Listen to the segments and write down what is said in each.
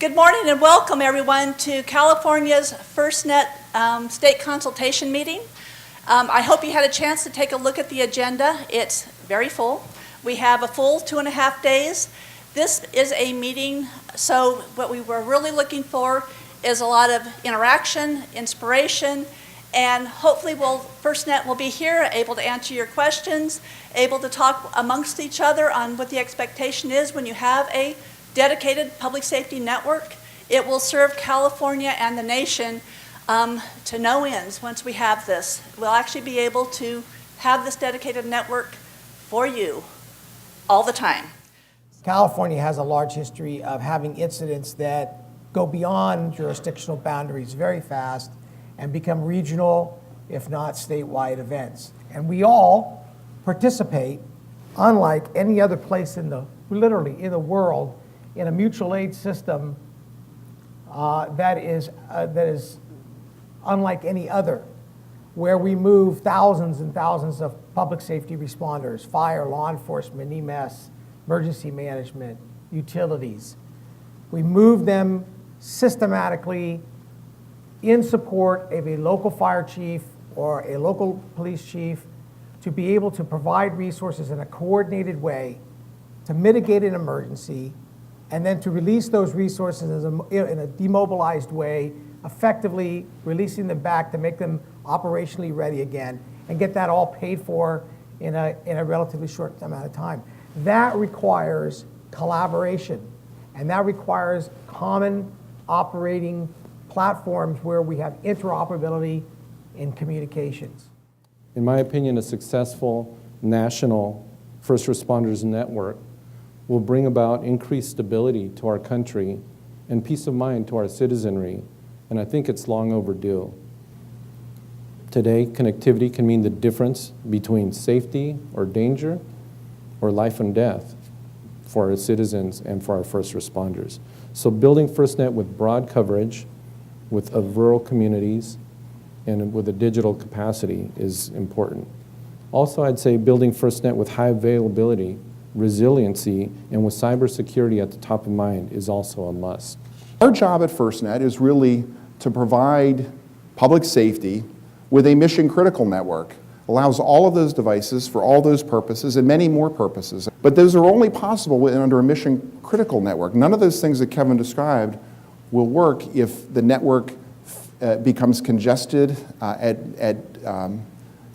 Good morning and welcome everyone to California's Firstnet state consultation meeting. I hope you had a chance to take a look at the agenda. It's very full. We have a full 2.5 days. This is a meeting, so what we were really looking for is a lot of interaction, inspiration, and hopefully Firstnet will be here, able to answer your questions, able to talk amongst each other on what the expectation is when you have a dedicated public safety network. It will serve California and the nation to no ends once we have this. We'll actually be able to have this dedicated network for you all the time. California has a large history of having incidents that go beyond jurisdictional boundaries very fast and become regional, if not statewide events. And we all participate, unlike any other place literally in the world, in a mutual aid system that is unlike any other, where we move thousands and thousands of public safety responders, fire, law enforcement, EMS, emergency management, utilities. We move them systematically in support of a local fire chief or a local police chief to be able to provide resources in a coordinated way to mitigate an emergency, and then to release those resources in a demobilized way, effectively releasing them back to make them operationally ready again, and get that all paid for in a relatively short amount of time. That requires collaboration, and that requires common operating platforms where we have interoperability in communications. In my opinion, a successful national first responders network will bring about increased stability to our country and peace of mind to our citizenry, and I think it's long overdue. Today, connectivity can mean the difference between safety or danger or life and death for our citizens and for our first responders. So building FirstNet with broad coverage, with rural communities, and with a digital capacity is important. Also, I'd say building FirstNet with high availability, resiliency, and with cybersecurity at the top of mind is also a must. Our job at FirstNet is really to provide public safety with a mission-critical network. Allows all of those devices for all those purposes and many more purposes. But those are only possible under a mission-critical network. None of those things that Kevin described will work if the network becomes congested at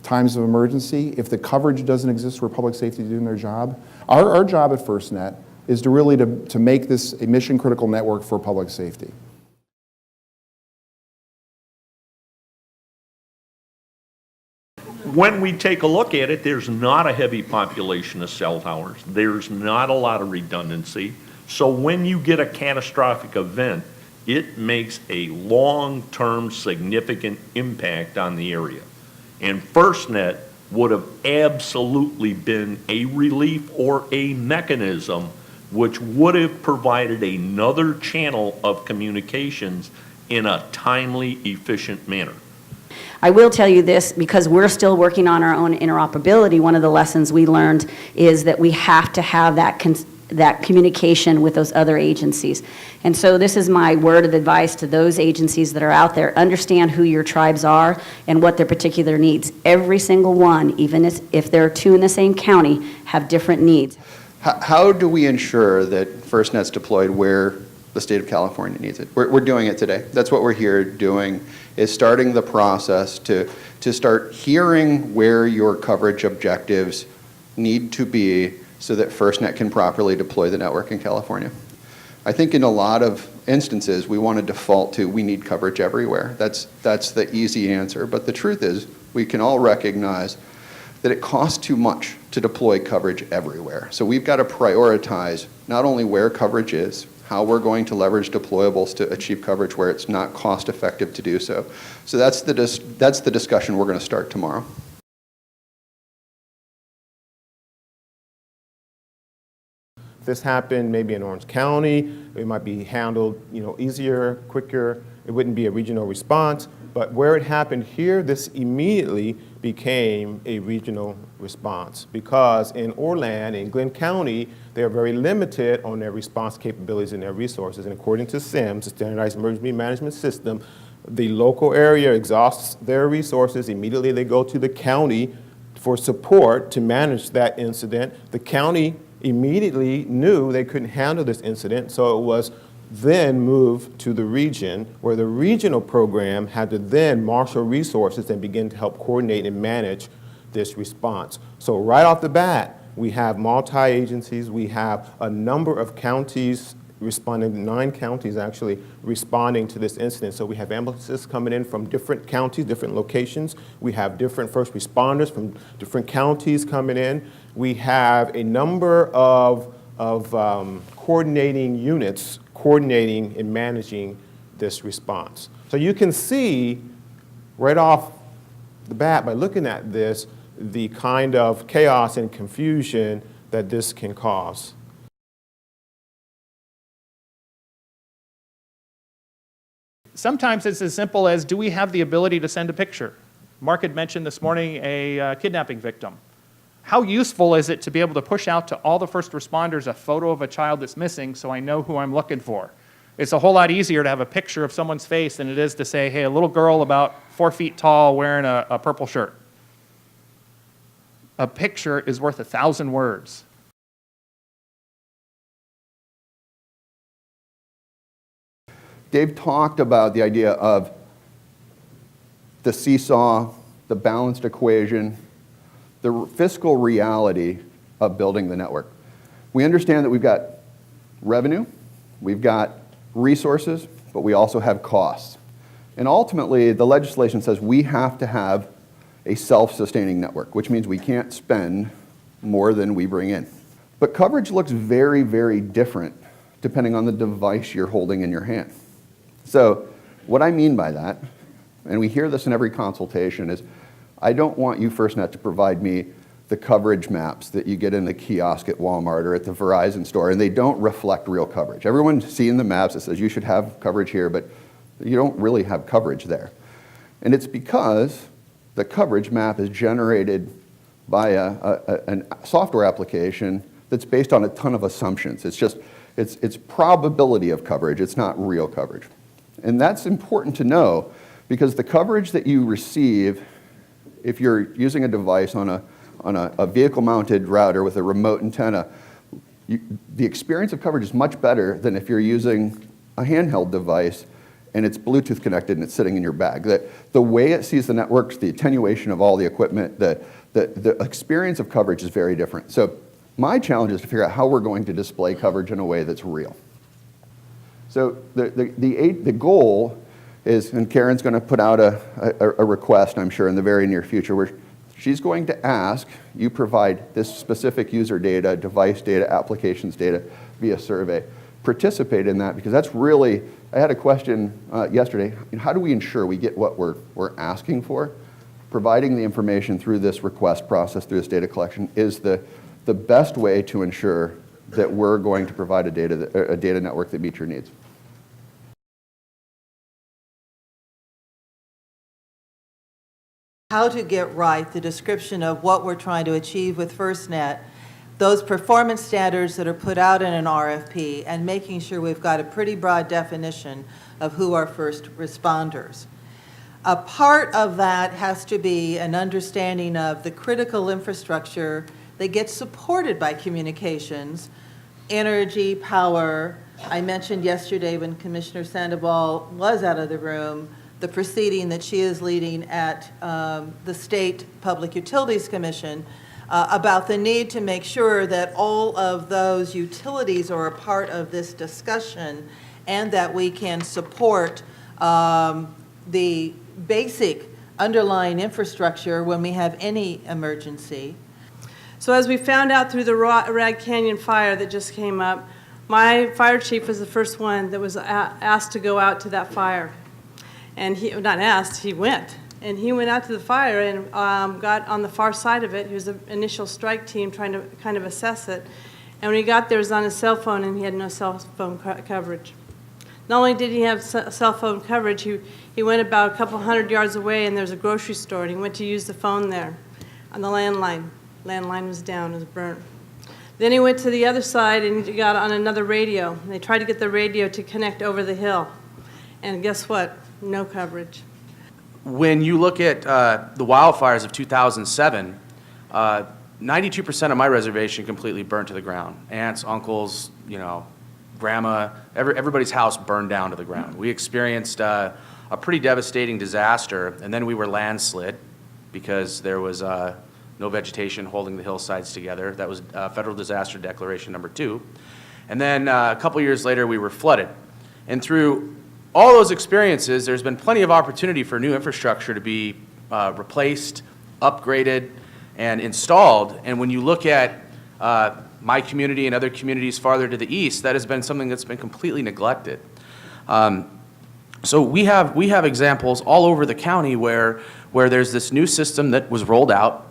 times of emergency, if the coverage doesn't exist for public safety doing their job. Our job at FirstNet is to really to make this a mission-critical network for public safety. When we take a look at it, there's not a heavy population of cell towers. There's not a lot of redundancy. So when you get a catastrophic event, it makes a long-term significant impact on the area. And FirstNet would have absolutely been a relief or a mechanism which would have provided another channel of communications in a timely, efficient manner. I will tell you this, because we're still working on our own interoperability, one of the lessons we learned is that we have to have that communication with those other agencies. And so this is my word of advice to those agencies that are out there. Understand who your tribes are and what their particular needs. Every single one, even if there are two in the same county, have different needs. How do we ensure that FirstNet's deployed where the state of California needs it? We're doing it today. That's what we're here doing, is starting the process to start hearing where your coverage objectives need to be so that FirstNet can properly deploy the network in California. I think in a lot of instances we want to default to we need coverage everywhere. That's the easy answer, but the truth is we can all recognize that it costs too much to deploy coverage everywhere. So we've got to prioritize not only where coverage is, how we're going to leverage deployables to achieve coverage where it's not cost effective to do so. So that's the discussion we're going to start tomorrow. If this happened maybe in Orange County, it might be handled easier, quicker. It wouldn't be a regional response. But where it happened here, this immediately became a regional response, because in Orland and Glenn County, they are very limited on their response capabilities and their resources. And according to SIMS, the Standardized Emergency Management System, the local area exhausts their resources. Immediately they go to the county for support to manage that incident. The county immediately knew they couldn't handle this incident, so it was then moved to the region, where the regional program had to then marshal resources and begin to help coordinate and manage this response. So right off the bat, we have multi-agencies, we have a number of counties responding, 9 counties actually responding to this incident. So we have ambulances coming in from different counties, different locations. We have different first responders from different counties coming in. We have a number of coordinating units coordinating and managing this response. So you can see right off the bat by looking at this, the kind of chaos and confusion that this can cause. Sometimes it's as simple as, do we have the ability to send a picture? Mark had mentioned this morning a kidnapping victim. How useful is it to be able to push out to all the first responders a photo of a child that's missing so I know who I'm looking for? It's a whole lot easier to have a picture of someone's face than it is to say, hey, a little girl about 4 feet tall wearing a purple shirt. A picture is worth 1,000 words. Dave talked about the idea of the seesaw, the balanced equation, the fiscal reality of building the network. We understand that we've got revenue, we've got resources, but we also have costs. And ultimately, the legislation says we have to have a self-sustaining network, which means we can't spend more than we bring in. But coverage looks very, very different depending on the device you're holding in your hand. So what I mean by that, and we hear this in every consultation, is I don't want you, Firstnet, to provide me the coverage maps that you get in the kiosk at Walmart or at the Verizon store, and they don't reflect real coverage. Everyone's seen the maps that says you should have coverage here, but you don't really have coverage there. And it's because the coverage map is generated by a software application that's based on a ton of assumptions. It's probability of coverage, it's not real coverage. And that's important to know, because the coverage that you receive if you're using a device on a vehicle-mounted router with a remote antenna, the experience of coverage is much better than if you're using a handheld device and it's Bluetooth connected and it's sitting in your bag. The way it sees the networks, the attenuation of all the equipment, the experience of coverage is very different. So my challenge is to figure out how we're going to display coverage in a way that's real. So the goal is, and Karen's going to put out a request, I'm sure, in the very near future, where she's going to ask you provide this specific user data, device data, applications data via survey. Participate in that, because that's really, I had a question yesterday, how do we ensure we get what we're asking for? Providing the information through this request process, through this data collection, is the best way to ensure that we're going to provide a data network that meets your needs. How to get right the description of what we're trying to achieve with Firstnet, those performance standards that are put out in an RFP, and making sure we've got a pretty broad definition of who are first responders. A part of that has to be an understanding of the critical infrastructure that gets supported by communications, energy, power. I mentioned yesterday when Commissioner Sandoval was out of the room, the proceeding that she is leading at the State Public Utilities Commission about the need to make sure that all of those utilities are a part of this discussion, and that we can support the basic underlying infrastructure when we have any emergency. So as we found out through the Rag Canyon fire that just came up, my fire chief was the first one that was asked to go out to that fire. And he, not asked, he went. And he went out to the fire and got on the far side of it. He was the initial strike team trying to kind of assess it. And when he got there, he was on his cell phone, and he had no cell phone coverage. Not only did he have cell phone coverage, he went about a couple hundred yards away and there's a grocery store, and he went to use the phone there on the landline. Landline was down, it was burnt. Then he went to the other side and he got on another radio. And they tried to get the radio to connect over the hill. And guess what? No coverage. When you look at the wildfires of 2007, 92% of my reservation completely burned to the ground. Aunts, uncles, grandma, everybody's house burned down to the ground. We experienced a pretty devastating disaster, and then we were landslid because there was no vegetation holding the hillsides together. That was Federal Disaster Declaration number 2. And then a couple years later, we were flooded. And through all those experiences, there's been plenty of opportunity for new infrastructure to be replaced, upgraded, and installed. And when you look at my community and other communities farther to the east, that has been something that's been completely neglected. So we have examples all over the county where there's this new system that was rolled out.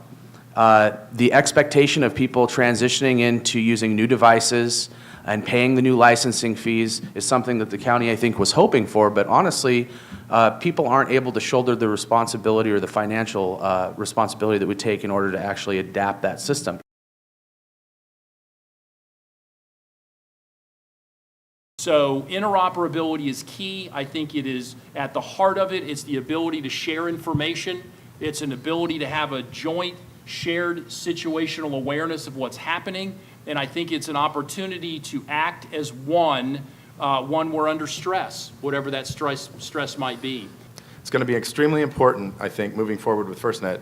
The expectation of people transitioning into using new devices and paying the new licensing fees is something that the county, I think, was hoping for, but honestly, people aren't able to shoulder the responsibility or the financial responsibility that would take in order to actually adapt that system. So interoperability is key. I think it is at the heart of it. It's the ability to share information. It's an ability to have a joint shared situational awareness of what's happening. And I think it's an opportunity to act as one we're under stress, whatever that stress might be. It's going to be extremely important, I think, moving forward with FirstNet,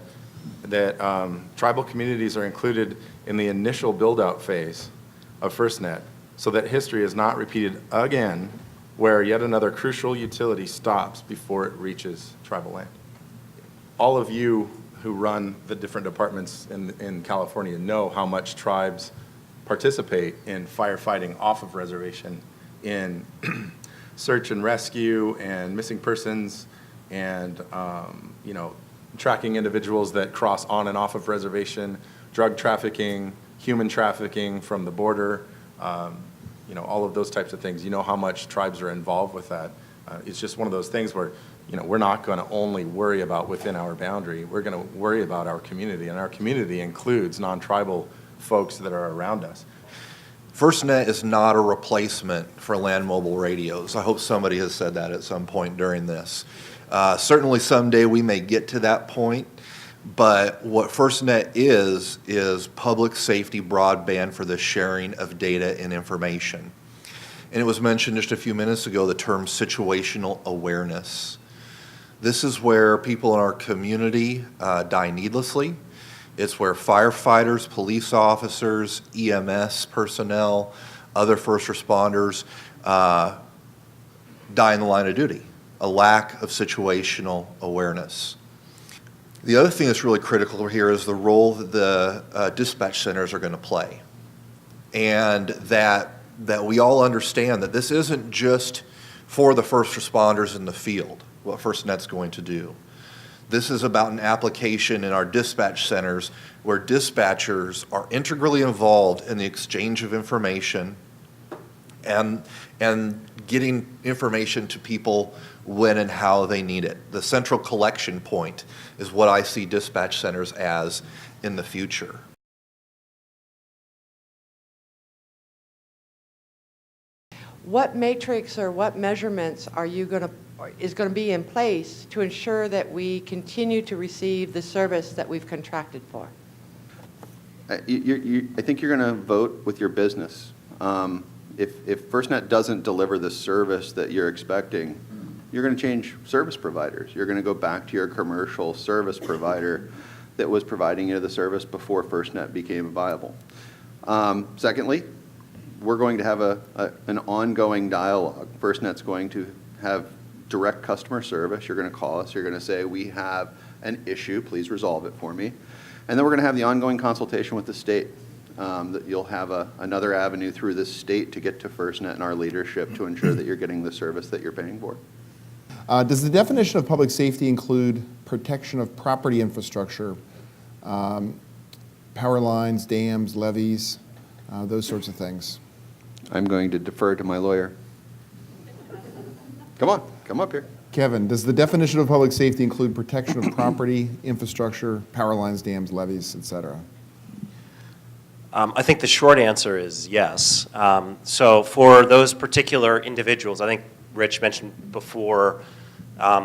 that tribal communities are included in the initial build-out phase of FirstNet, so that history is not repeated again, where yet another crucial utility stops before it reaches tribal land. All of you who run the different departments in California know how much tribes participate in firefighting off of reservation, in search and rescue and missing persons, and tracking individuals that cross on and off of reservation, drug trafficking, human trafficking from the border, all of those types of things. You know how much tribes are involved with that. It's just one of those things where we're not going to only worry about within our boundary. We're going to worry about our community, and our community includes non-tribal folks that are around us. FirstNet is not a replacement for land mobile radios. I hope somebody has said that at some point during this. Certainly someday we may get to that point, but what FirstNet is public safety broadband for the sharing of data and information. And it was mentioned just a few minutes ago, the term situational awareness. This is where people in our community die needlessly. It's where firefighters, police officers, EMS personnel, other first responders die in the line of duty. A lack of situational awareness. The other thing that's really critical here is the role that the dispatch centers are going to play. And that we all understand that this isn't just for the first responders in the field, what FirstNet's going to do. This is about an application in our dispatch centers where dispatchers are integrally involved in the exchange of information and getting information to people when and how they need it. The central collection point is what I see dispatch centers as in the future. What matrix or what measurements is going to be in place to ensure that we continue to receive the service that we've contracted for? I think you're going to vote with your business. If FirstNet doesn't deliver the service that you're expecting, you're going to change service providers. You're going to go back to your commercial service provider that was providing you the service before FirstNet became viable. Secondly, we're going to have an ongoing dialogue. FirstNet's going to have direct customer service. You're going to call us. You're going to say, we have an issue. Please resolve it for me. And then we're going to have the ongoing consultation with the state. That you'll have another avenue through the state to get to FirstNet and our leadership to ensure that you're getting the service that you're paying for. Does the definition of public safety include protection of property infrastructure, power lines, dams, levees, those sorts of things? I'm going to defer to my lawyer. Come on, come up here. Kevin, does the definition of public safety include protection of property, infrastructure, power lines, dams, levees, et cetera? I think the short answer is yes. So for those particular individuals, I think Rich mentioned before,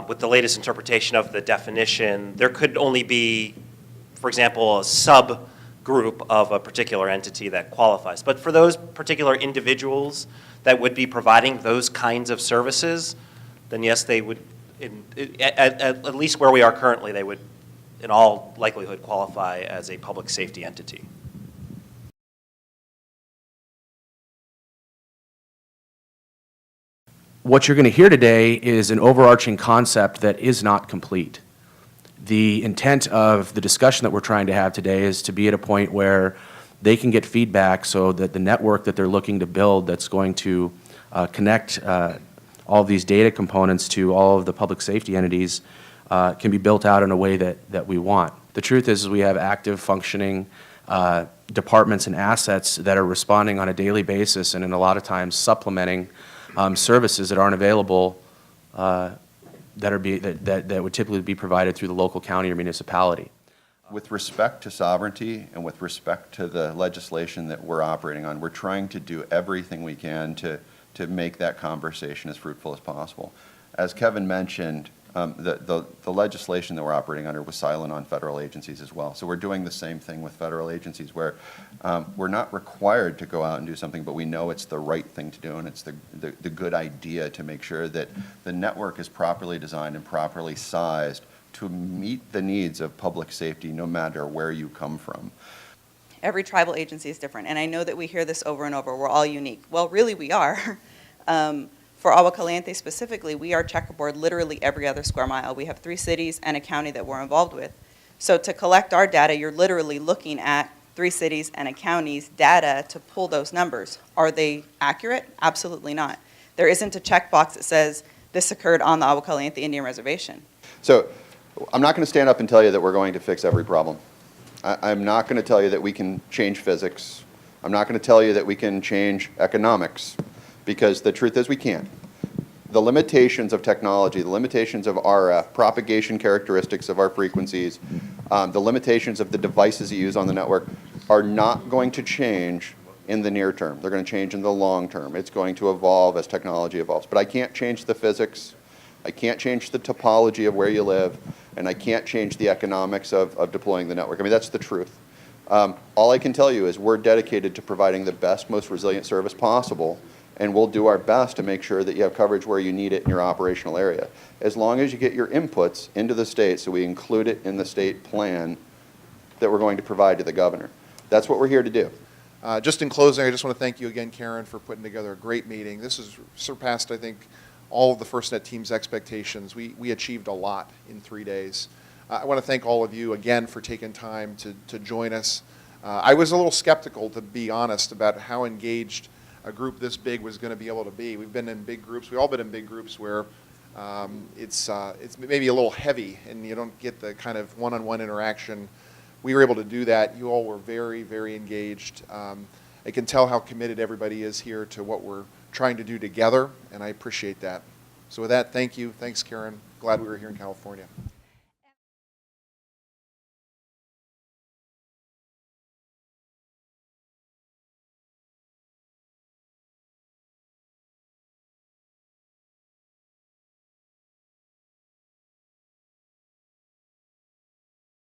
with the latest interpretation of the definition, there could only be, for example, a subgroup of a particular entity that qualifies. But for those particular individuals that would be providing those kinds of services, then yes, they would, at least where we are currently, they would in all likelihood qualify as a public safety entity. What you're going to hear today is an overarching concept that is not complete. The intent of the discussion that we're trying to have today is to be at a point where they can get feedback so that the network that they're looking to build that's going to connect all of these data components to all of the public safety entities can be built out in a way that we want. The truth is we have active, functioning departments and assets that are responding on a daily basis and in a lot of times supplementing services that aren't available that would typically be provided through the local county or municipality. With respect to sovereignty and with respect to the legislation that we're operating on, we're trying to do everything we can to make that conversation as fruitful as possible. As Kevin mentioned, the legislation that we're operating under was silent on federal agencies as well. So we're doing the same thing with federal agencies where we're not required to go out and do something, but we know it's the right thing to do, and it's the good idea to make sure that the network is properly designed and properly sized to meet the needs of public safety no matter where you come from. Every tribal agency is different, and I know that we hear this over and over. We're all unique. Well, really, we are. For Agua Caliente specifically, we are checkerboard literally every other square mile. We have 3 cities and a county that we're involved with. So to collect our data, you're literally looking at 3 cities and a county's data to pull those numbers. Are they accurate? Absolutely not. There isn't a checkbox that says this occurred on the Agua Caliente Indian Reservation. So I'm not going to stand up and tell you that we're going to fix every problem. I'm not going to tell you that we can change physics. I'm not going to tell you that we can change economics, because the truth is we can't. The limitations of technology, the limitations of RF, propagation characteristics of our frequencies, the limitations of the devices you use on the network are not going to change in the near term. They're going to change in the long term. It's going to evolve as technology evolves. But I can't change the physics. I can't change the topology of where you live, and I can't change the economics of deploying the network. I mean, that's the truth. All I can tell you is we're dedicated to providing the best, most resilient service possible, and we'll do our best to make sure that you have coverage where you need it in your operational area. As long as you get your inputs into the state, so we include it in the state plan that we're going to provide to the governor. That's what we're here to do. Just in closing, I just want to thank you again, Karen, for putting together a great meeting. This has surpassed, I think, all of the FirstNet team's expectations. We achieved a lot in 3 days. I want to thank all of you again for taking time to join us. I was a little skeptical, to be honest, about how engaged a group this big was going to be able to be. We've been in big groups. We've all been in big groups where it's maybe a little heavy and you don't get the kind of one-on-one interaction. We were able to do that. You all were very, very engaged. I can tell how committed everybody is here to what we're trying to do together, and I appreciate that. So with that, thank you. Thanks, Karen. Glad we were here in California.